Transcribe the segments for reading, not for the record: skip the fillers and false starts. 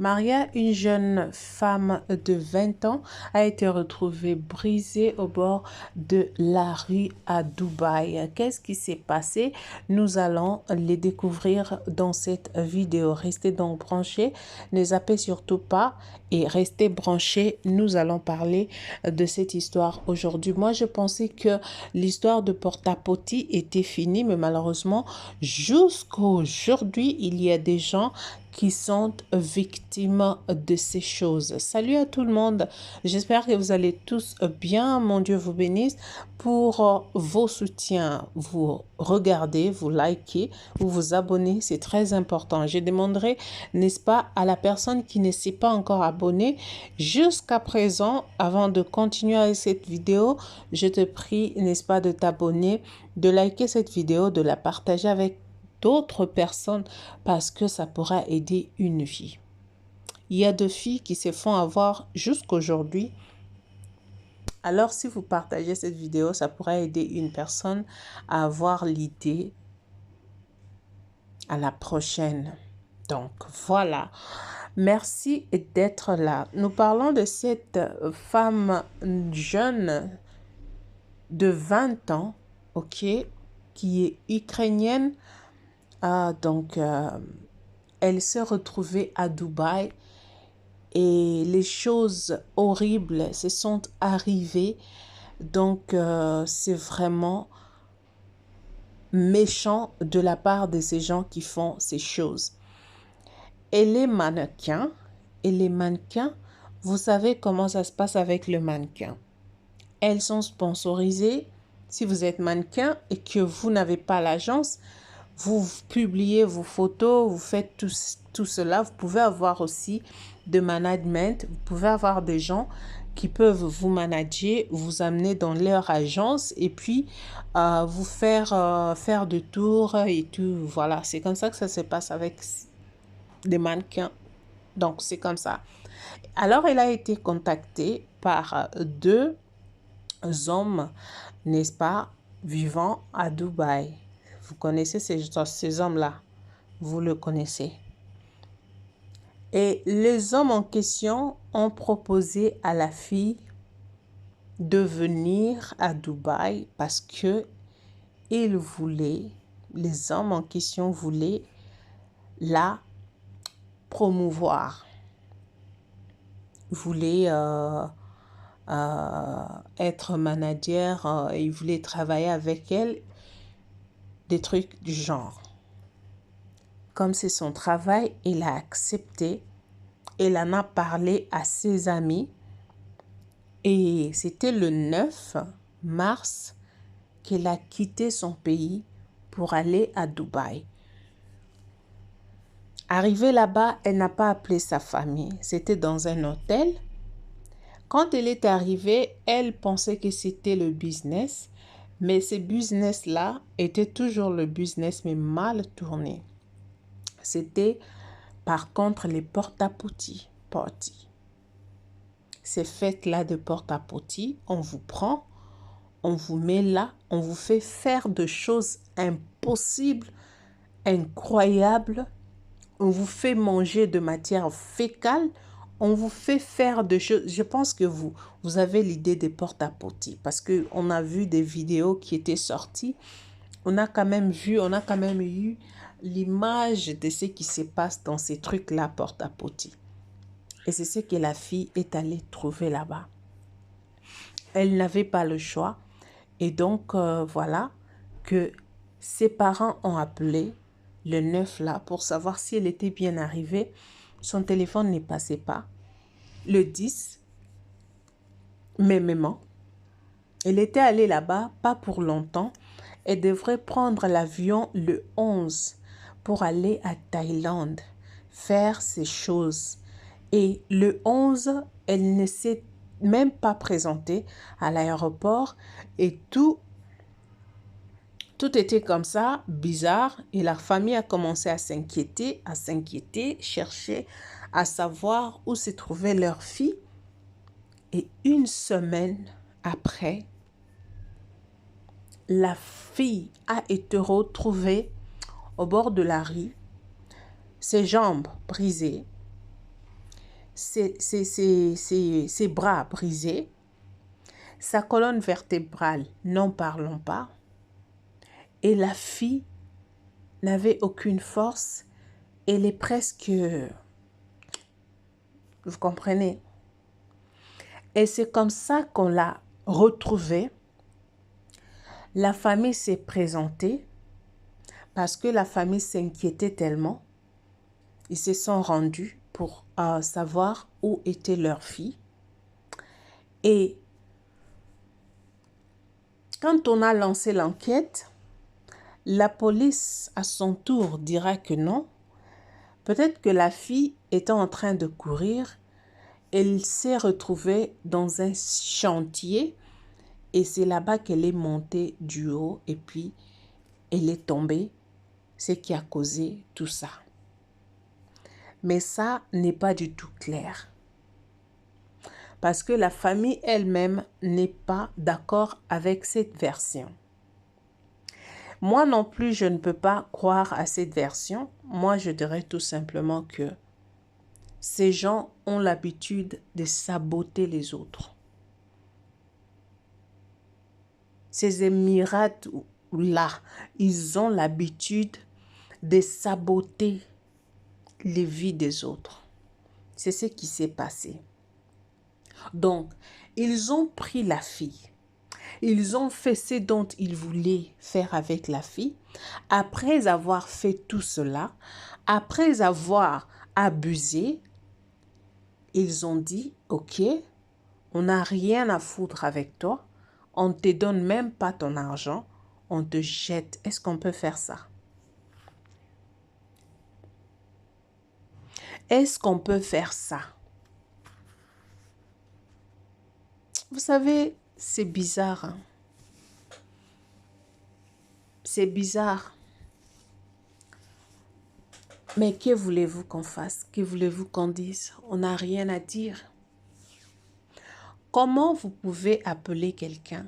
Maria, une jeune femme de 20 ans, a été retrouvée brisée au bord de la rue à Dubaï. Qu'est-ce qui s'est passé? Nous allons les découvrir dans cette vidéo. Restez donc branchés, ne zappez surtout pas et restez branchés. Nous allons parler de cette histoire aujourd'hui. Moi, je pensais que l'histoire de Porta-Potty était finie, mais malheureusement, jusqu'à aujourd'hui, il y a des gens qui sont victimes de ces choses. Salut à tout le monde, j'espère que vous allez tous bien, mon Dieu vous bénisse. Pour vos soutiens, vous regardez, vous likez, vous vous abonnez, c'est très important. Je demanderai, n'est-ce pas, à la personne qui ne s'est pas encore abonnée jusqu'à présent, avant de continuer avec cette vidéo, je te prie, n'est-ce pas, de t'abonner, de liker cette vidéo, de la partager avec d'autres personnes parce que ça pourra aider une vie. Il y a deux filles qui se font avoir jusqu'aujourd'hui. Alors, si vous partagez cette vidéo, ça pourra aider une personne à avoir l'idée à la prochaine. Donc, voilà. Merci d'être là. Nous parlons de cette femme jeune de 20 ans, ok, qui est ukrainienne. Elle s'est retrouvée à Dubaï et les choses horribles se sont arrivées. Donc, c'est vraiment méchant de la part de ces gens qui font ces choses. Et les mannequins, vous savez comment ça se passe avec le mannequin. Elles sont sponsorisées. Si vous êtes mannequin et que vous n'avez pas l'agence, vous publiez vos photos, vous faites tout cela. Vous pouvez avoir aussi de management. Vous pouvez avoir des gens qui peuvent vous manager, vous amener dans leur agence et puis vous faire de tours et tout. Voilà, c'est comme ça que ça se passe avec des mannequins. Donc, c'est comme ça. Alors, elle a été contactée par deux hommes, n'est-ce pas, vivant à Dubaï. Vous connaissez ces hommes-là. Vous le connaissez. Et les hommes en question ont proposé à la fille de venir à Dubaï parce que les hommes en question voulaient la promouvoir. Voulaient être manager, ils voulaient travailler avec elle, des trucs du genre. Comme c'est son travail, elle a accepté. Elle en a parlé à ses amis. Et c'était le 9 mars qu'elle a quitté son pays pour aller à Dubaï. Arrivée là-bas, elle n'a pas appelé sa famille. C'était dans un hôtel. Quand elle est arrivée, elle pensait que c'était le business. Mais ce business-là était toujours le business, mais mal tourné. C'était par contre les porta-potty. Ces fêtes-là de porta-potty, on vous prend, on vous met là, on vous fait faire de choses impossibles, incroyables. On vous fait manger de matière fécale. On vous fait faire de choses. Je pense que vous avez l'idée des porta-potty parce qu'on a vu des vidéos qui étaient sorties. On a quand même eu l'image de ce qui se passe dans ces trucs-là porta-potty. Et c'est ce que la fille est allée trouver là-bas. Elle n'avait pas le choix. Et donc, voilà que ses parents ont appelé le 9 là pour savoir si elle était bien arrivée. Son téléphone ne passait pas. Le 10, mêmement, elle était allée là-bas, pas pour longtemps. Elle devrait prendre l'avion le 11 pour aller à Thaïlande, faire ces choses. Et le 11, elle ne s'est même pas présentée à l'aéroport et tout était comme ça, bizarre. Et la famille a commencé à s'inquiéter, chercher à savoir où se trouvait leur fille. Et une semaine après, la fille a été retrouvée au bord de la rue, ses jambes brisées, ses bras brisés, sa colonne vertébrale, n'en parlons pas, et la fille n'avait aucune force, elle est presque, vous comprenez? Et c'est comme ça qu'on l'a retrouvée. La famille s'est présentée parce que la famille s'inquiétait tellement. Ils se sont rendus pour savoir où était leur fille. Et quand on a lancé l'enquête, la police à son tour dira que non. Peut-être que la fille étant en train de courir, elle s'est retrouvée dans un chantier et c'est là-bas qu'elle est montée du haut et puis elle est tombée, ce qui a causé tout ça. Mais ça n'est pas du tout clair. Parce que la famille elle-même n'est pas d'accord avec cette version. Moi non plus, je ne peux pas croire à cette version. Moi, je dirais tout simplement que ces gens ont l'habitude de saboter les autres. Ces Émirats-là, ils ont l'habitude de saboter les vies des autres. C'est ce qui s'est passé. Donc, ils ont pris la fille. Ils ont fait ce dont ils voulaient faire avec la fille. Après avoir fait tout cela, après avoir abusé, ils ont dit, ok, on n'a rien à foutre avec toi. On ne te donne même pas ton argent. On te jette. Est-ce qu'on peut faire ça? Est-ce qu'on peut faire ça? Vous savez, c'est bizarre. Hein? C'est bizarre. Mais que voulez-vous qu'on fasse? Que voulez-vous qu'on dise? On n'a rien à dire. Comment vous pouvez appeler quelqu'un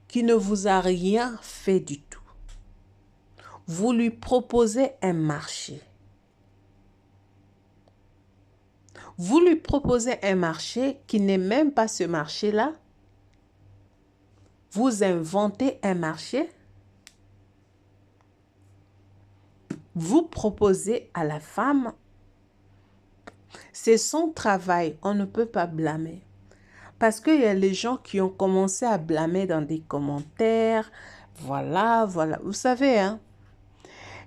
qui ne vous a rien fait du tout? Vous lui proposez un marché. Vous lui proposez un marché qui n'est même pas ce marché-là. Vous inventez un marché. Vous proposez à la femme. C'est son travail. On ne peut pas blâmer. Parce qu'il y a les gens qui ont commencé à blâmer dans des commentaires. Voilà, voilà. Vous savez, hein,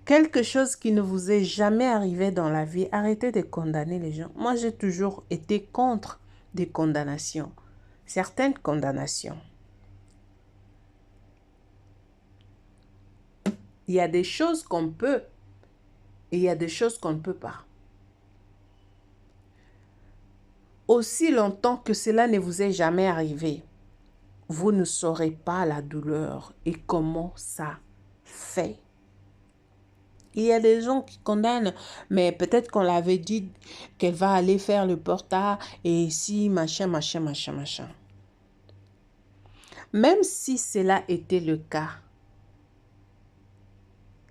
quelque chose qui ne vous est jamais arrivé dans la vie, arrêtez de condamner les gens. Moi, j'ai toujours été contre des condamnations. Certaines condamnations. Il y a des choses qu'on peut et il y a des choses qu'on ne peut pas. Aussi longtemps que cela ne vous est jamais arrivé, vous ne saurez pas la douleur et comment ça fait. Il y a des gens qui condamnent, mais peut-être qu'on l'avait dit qu'elle va aller faire le porta et si, machin, machin, machin, machin. Même si cela était le cas,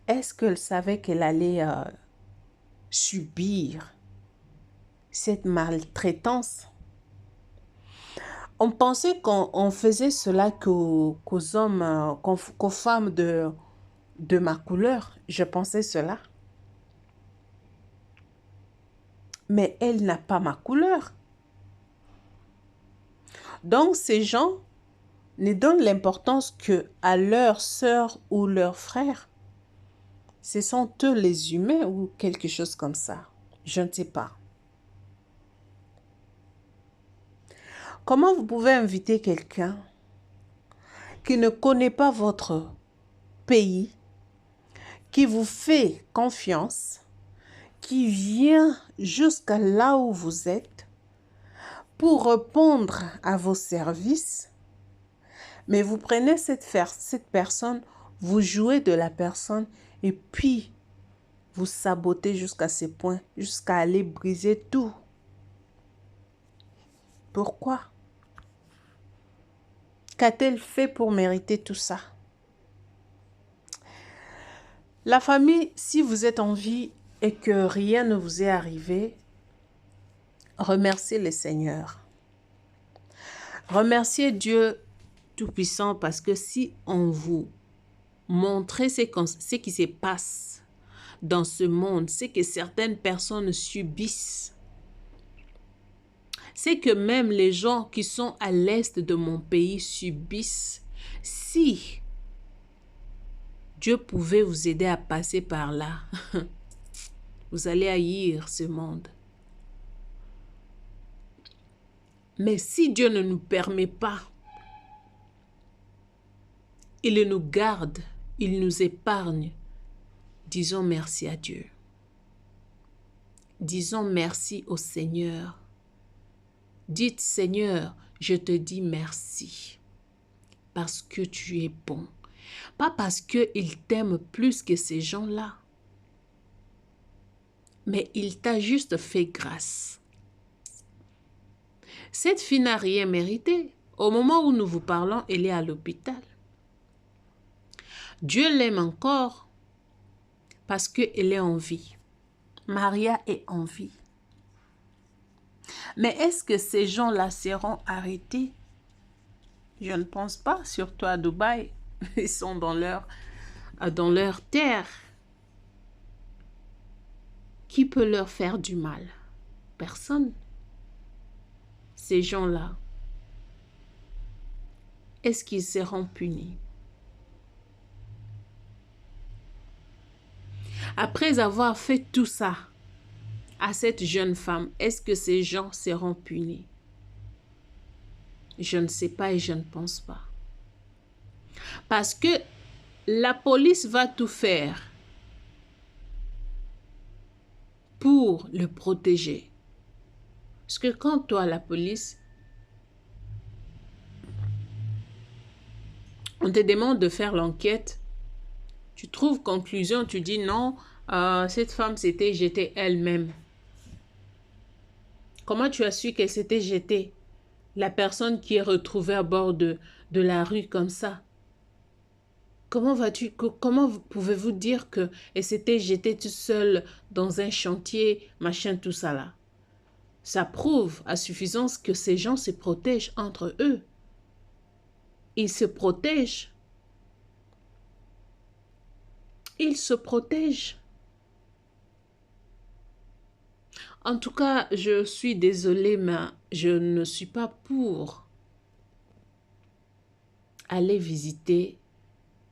est-ce qu'elle savait qu'elle allait subir cette maltraitance? On pensait qu'on faisait cela qu'aux hommes, qu'aux femmes de ma couleur. Je pensais cela. Mais elle n'a pas ma couleur. Donc, ces gens ne donnent l'importance qu'à leur sœur ou leur frère. Ce sont eux les humains ou quelque chose comme ça. Je ne sais pas. Comment vous pouvez inviter quelqu'un qui ne connaît pas votre pays, qui vous fait confiance, qui vient jusqu'à là où vous êtes pour répondre à vos services, mais vous prenez cette personne, vous jouez de la personne et puis vous sabotez jusqu'à ce point, jusqu'à aller briser tout. Pourquoi? Qu'a-t-elle fait pour mériter tout ça? La famille, si vous êtes en vie et que rien ne vous est arrivé, remerciez le Seigneur. Remerciez Dieu Tout-Puissant parce que si on vous montrait ce qui se passe dans ce monde, c'est que certaines personnes subissent. C'est que même les gens qui sont à l'est de mon pays subissent. Si Dieu pouvait vous aider à passer par là, vous allez haïr ce monde. Mais si Dieu ne nous permet pas, il nous garde, il nous épargne, disons merci à Dieu. Disons merci au Seigneur. Dites, Seigneur, je te dis merci parce que tu es bon. Pas parce qu'il t'aime plus que ces gens-là, mais il t'a juste fait grâce. Cette fille n'a rien mérité. Au moment où nous vous parlons, elle est à l'hôpital. Dieu l'aime encore parce qu'elle est en vie. Maria est en vie. Mais est-ce que ces gens-là seront arrêtés? Je ne pense pas, surtout à Dubaï. Ils sont dans leur terre. Qui peut leur faire du mal? Personne. Ces gens-là, est-ce qu'ils seront punis? Après avoir fait tout ça à cette jeune femme, est-ce que ces gens seront punis? Je ne sais pas et je ne pense pas. Parce que la police va tout faire pour le protéger. Parce que quand toi, la police, on te demande de faire l'enquête, tu trouves conclusion, tu dis non, cette femme s'était jetée elle-même. Comment tu as su qu'elle s'était jetée? La personne qui est retrouvée à bord de la rue comme ça. Comment pouvez-vous dire qu'elle s'était jetée toute seule dans un chantier, machin, tout ça là? Ça prouve à suffisance que ces gens se protègent entre eux. Ils se protègent. Ils se protègent. En tout cas, je suis désolée, mais je ne suis pas pour aller visiter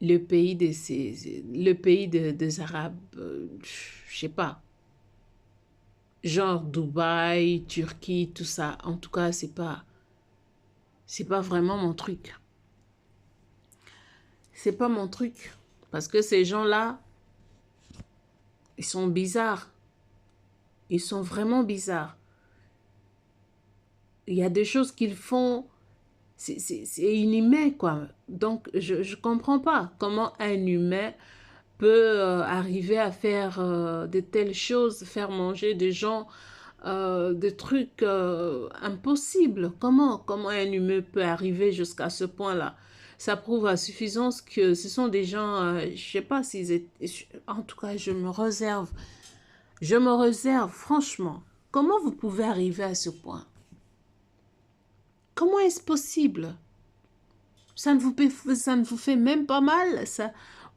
le pays des Arabes, je sais pas, genre Dubaï, Turquie, tout ça. En tout cas, c'est pas vraiment mon truc. C'est pas mon truc parce que ces gens-là, ils sont bizarres. Ils sont vraiment bizarres. Il y a des choses qu'ils font, c'est inhumain, quoi. Donc, je ne comprends pas comment un humain peut arriver à faire de telles choses, faire manger des gens, des trucs impossibles. Comment un humain peut arriver jusqu'à ce point-là? Ça prouve à suffisance que ce sont des gens, je ne sais pas s'ils étaient... En tout cas, je me réserve, franchement. Comment vous pouvez arriver à ce point? Comment est-ce possible? Ça ne vous fait même pas mal.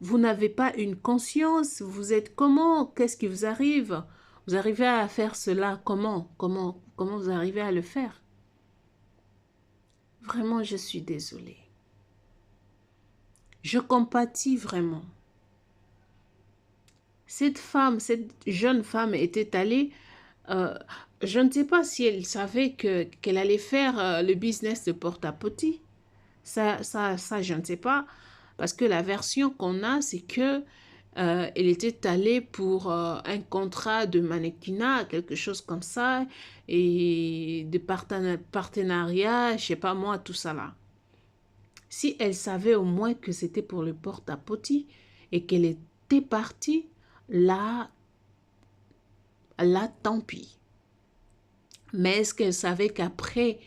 Vous n'avez pas une conscience. Vous êtes comment? Qu'est-ce qui vous arrive? Vous arrivez à faire cela comment? Comment vous arrivez à le faire? Vraiment, je suis désolée. Je compatis vraiment. Cette jeune femme était allée... je ne sais pas si elle savait qu'elle allait faire le business de porte-à-pote. Ça, je ne sais pas. Parce que la version qu'on a, c'est que elle était allée pour un contrat de mannequinat, quelque chose comme ça, et de partenariat, je sais pas moi, tout ça là. Si elle savait au moins que c'était pour le porte-à-pote et qu'elle était partie, là, tant pis. Mais est-ce qu'elle savait qu'après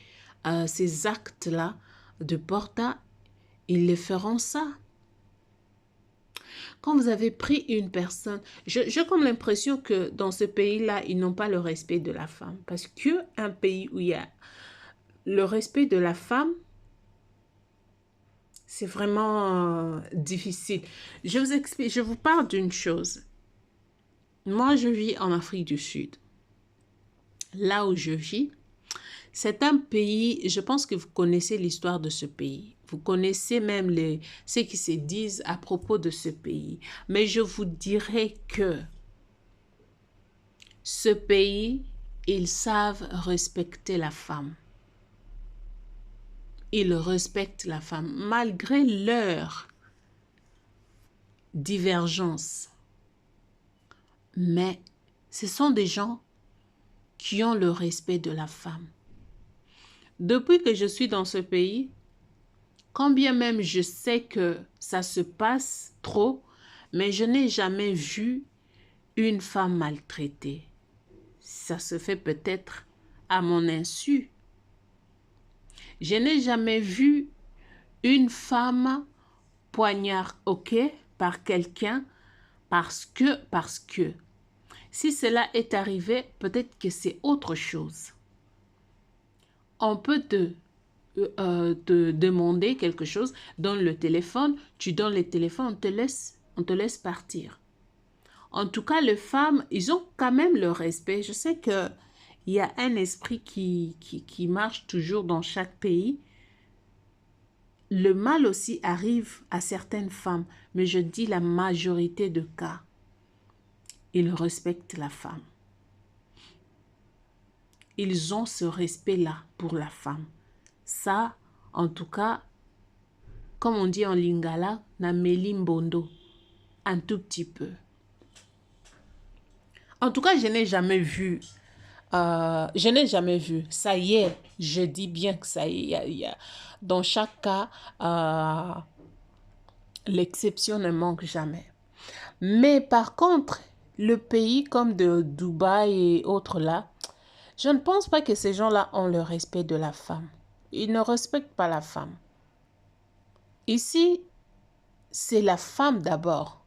ces actes-là de porta, ils le feront ça? Quand vous avez pris une personne, j'ai comme l'impression que dans ce pays-là, ils n'ont pas le respect de la femme. Parce qu'un pays où il y a le respect de la femme, c'est vraiment difficile. Je vous explique, je vous parle d'une chose. Moi, je vis en Afrique du Sud. Là où je vis, c'est un pays, je pense que vous connaissez l'histoire de ce pays. Vous connaissez même ce qui se disent à propos de ce pays. Mais je vous dirais que ce pays, ils savent respecter la femme. Ils respectent la femme malgré leur divergence. Mais ce sont des gens qui ont le respect de la femme. Depuis que je suis dans ce pays, quand bien même je sais que ça se passe trop, mais je n'ai jamais vu une femme maltraitée. Ça se fait peut-être à mon insu. Je n'ai jamais vu une femme poignardée par quelqu'un parce que. Si cela est arrivé, peut-être que c'est autre chose. On peut te demander quelque chose, donne le téléphone, tu donnes le téléphone, on te laisse partir. En tout cas, les femmes, ils ont quand même le respect. Je sais qu'il y a un esprit qui marche toujours dans chaque pays. Le mal aussi arrive à certaines femmes, mais je dis la majorité de cas, ils respectent la femme. Ils ont ce respect-là pour la femme. Ça, en tout cas, comme on dit en lingala, na melimbondo, un tout petit peu. En tout cas, je n'ai jamais vu. Ça y est, je dis bien que ça y est. Dans chaque cas, l'exception ne manque jamais. Mais par contre, le pays comme de Dubaï et autres là, je ne pense pas que ces gens-là ont le respect de la femme. Ils ne respectent pas la femme. Ici, c'est la femme d'abord.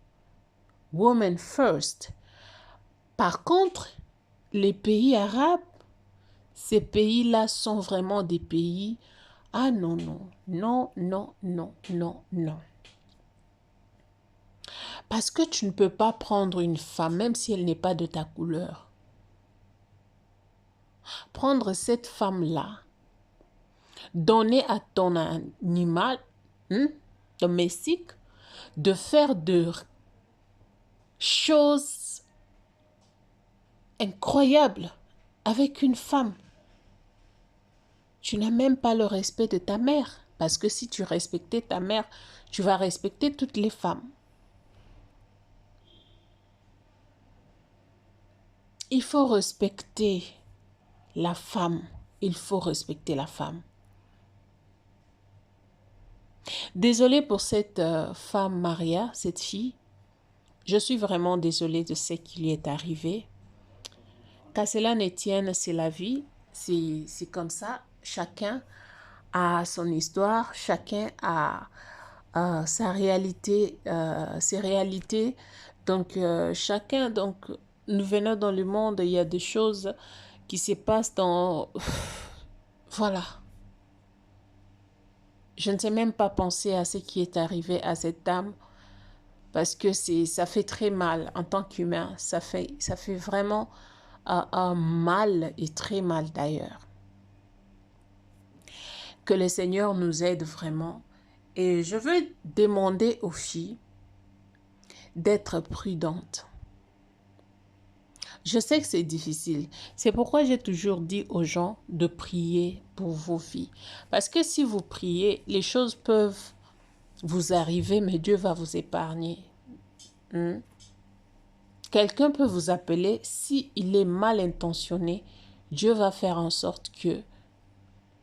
Woman first. Par contre, les pays arabes, ces pays-là sont vraiment des pays... Ah non, non, non, non, non, non, non. Parce que tu ne peux pas prendre une femme, même si elle n'est pas de ta couleur. Prendre cette femme-là, donner à ton animal domestique, de faire de choses incroyables avec une femme. Tu n'as même pas le respect de ta mère. Parce que si tu respectais ta mère, tu vas respecter toutes les femmes. Il faut respecter la femme. Il faut respecter la femme. Désolée pour cette femme Maria, cette fille. Je suis vraiment désolée de ce qui lui est arrivé. Qu'à cela ne tienne, c'est la vie. C'est comme ça. Chacun a son histoire. Chacun a sa réalité, ses réalités. Donc, chacun, nous venons dans le monde, il y a des choses qui se passent dans... Voilà. Je ne sais même pas penser à ce qui est arrivé à cette dame parce que ça fait très mal en tant qu'humain. Ça fait vraiment mal et très mal d'ailleurs. Que le Seigneur nous aide vraiment. Et je veux demander aux filles d'être prudentes. Je sais que c'est difficile. C'est pourquoi j'ai toujours dit aux gens de prier pour vos filles. Parce que si vous priez, les choses peuvent vous arriver, mais Dieu va vous épargner. Quelqu'un peut vous appeler. S'il est mal intentionné, Dieu va faire en sorte que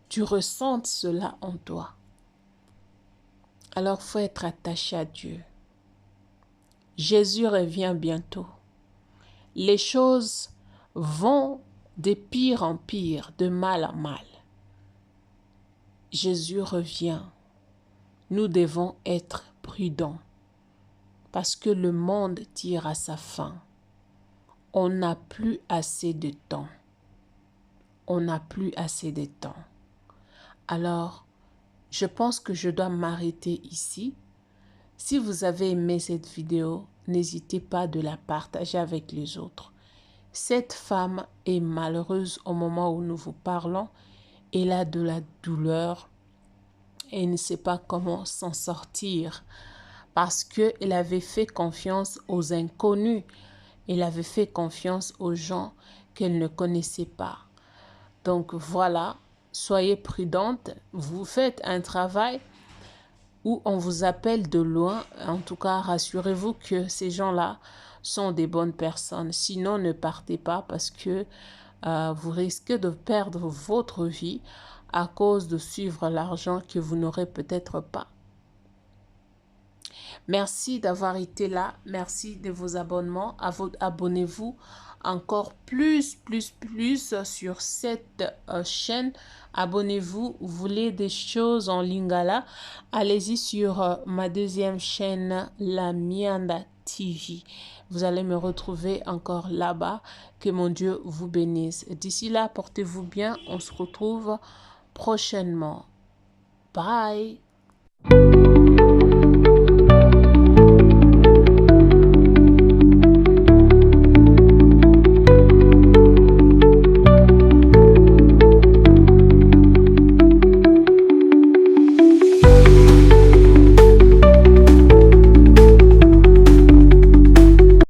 tu ressentes cela en toi. Alors, il faut être attaché à Dieu. Jésus revient bientôt. Les choses vont de pire en pire, de mal en mal. Jésus revient. Nous devons être prudents parce que le monde tire à sa fin. On n'a plus assez de temps. On n'a plus assez de temps. Alors, je pense que je dois m'arrêter ici. Si vous avez aimé cette vidéo, n'hésitez pas de la partager avec les autres. Cette femme est malheureuse au moment où nous vous parlons. Elle a de la douleur et ne sait pas comment s'en sortir parce qu'elle avait fait confiance aux inconnus. Elle avait fait confiance aux gens qu'elle ne connaissait pas. Donc voilà, soyez prudente. Vous faites un travail où on vous appelle de loin. En tout cas, rassurez-vous que ces gens-là sont des bonnes personnes. Sinon, ne partez pas parce que vous risquez de perdre votre vie à cause de suivre l'argent que vous n'aurez peut-être pas. Merci d'avoir été là. Merci de vos abonnements. Abonnez-vous encore plus sur cette chaîne. Abonnez-vous. Vous voulez des choses en lingala? Allez-y sur ma deuxième chaîne, la Mianda TV. Vous allez me retrouver encore là-bas. Que mon Dieu vous bénisse. D'ici là, portez-vous bien. On se retrouve prochainement. Bye.